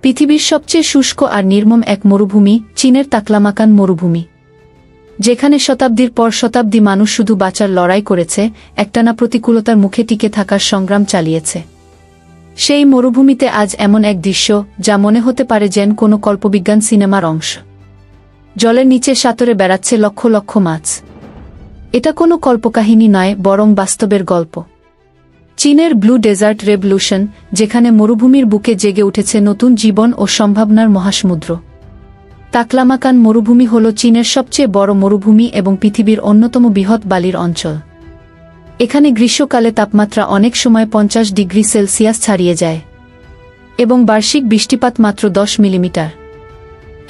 পৃথিবীর সবচেয়ে শুষ্ক আর নির্মম এক মরুভূমি চীনের তাকলামাকান মরুভূমি, যেখানে শতাব্দীর পর শতাব্দী মানুষ শুধু বাঁচার লড়াই করেছে, একটানা প্রতিকূলতার মুখে টিকে থাকার সংগ্রাম চালিয়েছে। সেই মরুভূমিতে আজ এমন এক দৃশ্য যা মনে হতে পারে যেন কোনো কল্পবিজ্ঞান সিনেমার অংশ। জলের নিচে সাঁতরে বেড়াচ্ছে লক্ষ লক্ষ মাছ। এটা কোনো কল্পকাহিনী নয়, বরং বাস্তবের গল্প। চীনের ব্লু ডেজার্ট রেভলিউশন, যেখানে মরুভূমির বুকে জেগে উঠেছে নতুন জীবন ও সম্ভাবনার মহাসমুদ্র। তাকলামাকান মরুভূমি হল চীনের সবচেয়ে বড় মরুভূমি এবং পৃথিবীর অন্যতম বৃহৎ বালির অঞ্চল। এখানে গ্রীষ্মকালে তাপমাত্রা অনেক সময় 50 ডিগ্রি সেলসিয়াস ছাড়িয়ে যায় এবং বার্ষিক বৃষ্টিপাত মাত্র 10 মিলিমিটার।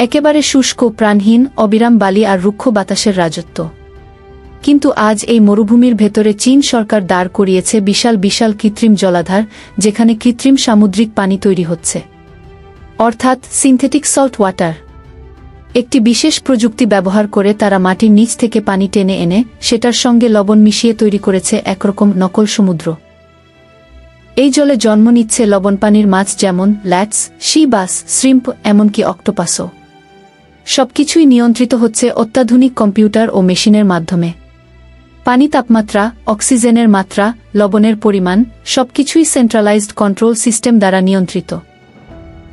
একেবারে শুষ্ক, প্রাণহীন, অবিরাম বালি আর রুক্ষ বাতাসের রাজত্ব। কিন্তু আজ এই মরুভূমির ভেতরে চীন সরকার দাঁড় করিয়েছে বিশাল বিশাল কৃত্রিম জলাধার, যেখানে কৃত্রিম সামুদ্রিক পানি তৈরি হচ্ছে, অর্থাৎ সিনথেটিক সল্ট ওয়াটার। একটি বিশেষ প্রযুক্তি ব্যবহার করে তারা মাটির নিচ থেকে পানি টেনে এনে সেটার সঙ্গে লবণ মিশিয়ে তৈরি করেছে একরকম নকল সমুদ্র। এই জলে জন্ম নিচ্ছে লবণপানির মাছ, যেমন ল্যাটস, সি বাস, শ্রিম্প, এমনকি অক্টোপাসও। সবকিছুই নিয়ন্ত্রিত হচ্ছে অত্যাধুনিক কম্পিউটার ও মেশিনের মাধ্যমে। পানি, তাপমাত্রা, অক্সিজেনের মাত্রা, লবণের পরিমাণ সবকিছুই সেন্ট্রালাইজড কন্ট্রোল সিস্টেম দ্বারা নিয়ন্ত্রিত।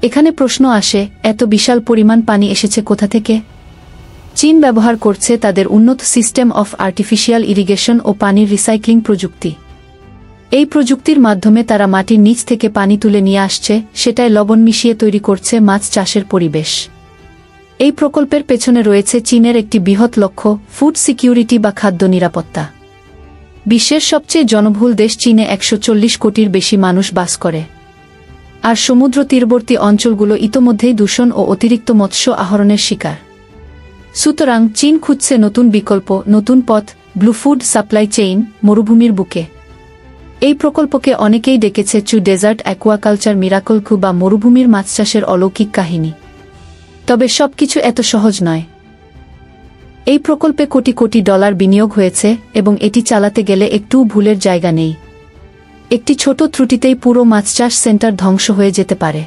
এখানে প্রশ্ন আসে, এত বিশাল পরিমাণ পানি এসেছে কোথা থেকে? চীন ব্যবহার করছে তাদের উন্নত সিস্টেম অফ আর্টিফিশিয়াল ইরিগেশন ও পানির রিসাইক্লিং প্রযুক্তি। এই প্রযুক্তির মাধ্যমে তারা মাটির নিচ থেকে পানি তুলে নিয়ে আসছে, সেটায় লবণ মিশিয়ে তৈরি করছে মাছ চাষের পরিবেশ। এই প্রকল্পের পেছনে রয়েছে চীনের একটি বৃহৎ লক্ষ্য, ফুড সিকিউরিটি বা খাদ্য নিরাপত্তা। বিশ্বের সবচেয়ে জনবহুল দেশ চীনে 140 কোটির বেশি মানুষ বাস করে, আর সমুদ্র তীরবর্তী অঞ্চলগুলো ইতোমধ্যেই দূষণ ও অতিরিক্ত মৎস্য আহরণের শিকার। সুতরাং চীন খুঁজছে নতুন বিকল্প, নতুন পথ, ব্লু ফুড সাপ্লাই চেইন মরুভূমির বুকে। এই প্রকল্পকে অনেকেই ডেকেছে চু ডেজার্ট অ্যাকুয়াকালচার মিরাকল বা মরুভূমির মাছ চাষের অলৌকিক কাহিনী। তবে সবকিছু এত সহজ নয়। এই প্রকল্পে কোটি কোটি ডলার বিনিয়োগ হয়েছে এবং এটি চালাতে গেলে একটু ভুলের জায়গা নেই। একটি ছোট ত্রুটিতেই পুরো মাছ চাষ সেন্টার ধ্বংস হয়ে যেতে পারে।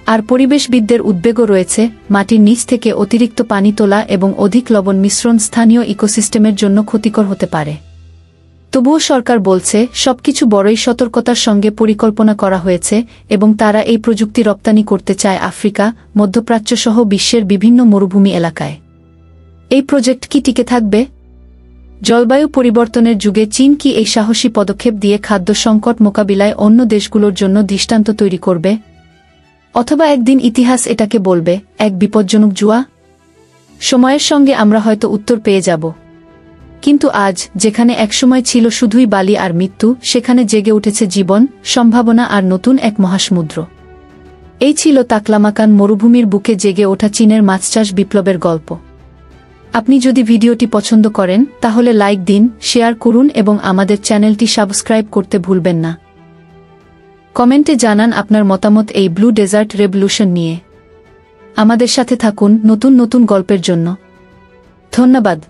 আর পরিবেশবিদদের উদ্বেগও রয়েছে, মাটির নিচ থেকে অতিরিক্ত পানি তোলা এবং অধিক লবণ মিশ্রণ স্থানীয় ইকোসিস্টেমের জন্য ক্ষতিকর হতে পারে। তবুও সরকার বলছে সবকিছু বড়ই সতর্কতার সঙ্গে পরিকল্পনা করা হয়েছে এবং তারা এই প্রযুক্তি রপ্তানি করতে চায় আফ্রিকা, মধ্যপ্রাচ্য সহ বিশ্বের বিভিন্ন মরুভূমি এলাকায়। এই প্রজেক্ট কি টিকে থাকবে? জলবায়ু পরিবর্তনের যুগে চীন কি এই সাহসী পদক্ষেপ দিয়ে খাদ্য সংকট মোকাবিলায় অন্য দেশগুলোর জন্য দৃষ্টান্ত তৈরি করবে? অথবা একদিন ইতিহাস এটাকে বলবে এক বিপজ্জনক জুয়া? সময়ের সঙ্গে আমরা হয়তো উত্তর পেয়ে যাব। কিন্তু আজ, যেখানে একসময় ছিল শুধুই বালি আর মৃত্যু, সেখানে জেগে উঠেছে জীবন, সম্ভাবনা আর নতুন এক মহাসমুদ্র। এই ছিল তাকলামাকান মরুভূমির বুকে জেগে ওঠা চীনের মাছচাষ বিপ্লবের গল্প। আপনি যদি ভিডিওটি পছন্দ করেন তাহলে লাইক দিন, শেয়ার করুন এবং আমাদের চ্যানেলটি সাবস্ক্রাইব করতে ভুলবেন না। কমেন্টে জানান আপনার মতামত এই ব্লু ডেজার্ট রেভলিউশন নিয়ে। আমাদের সাথে থাকুন নতুন নতুন গল্পের জন্য। ধন্যবাদ।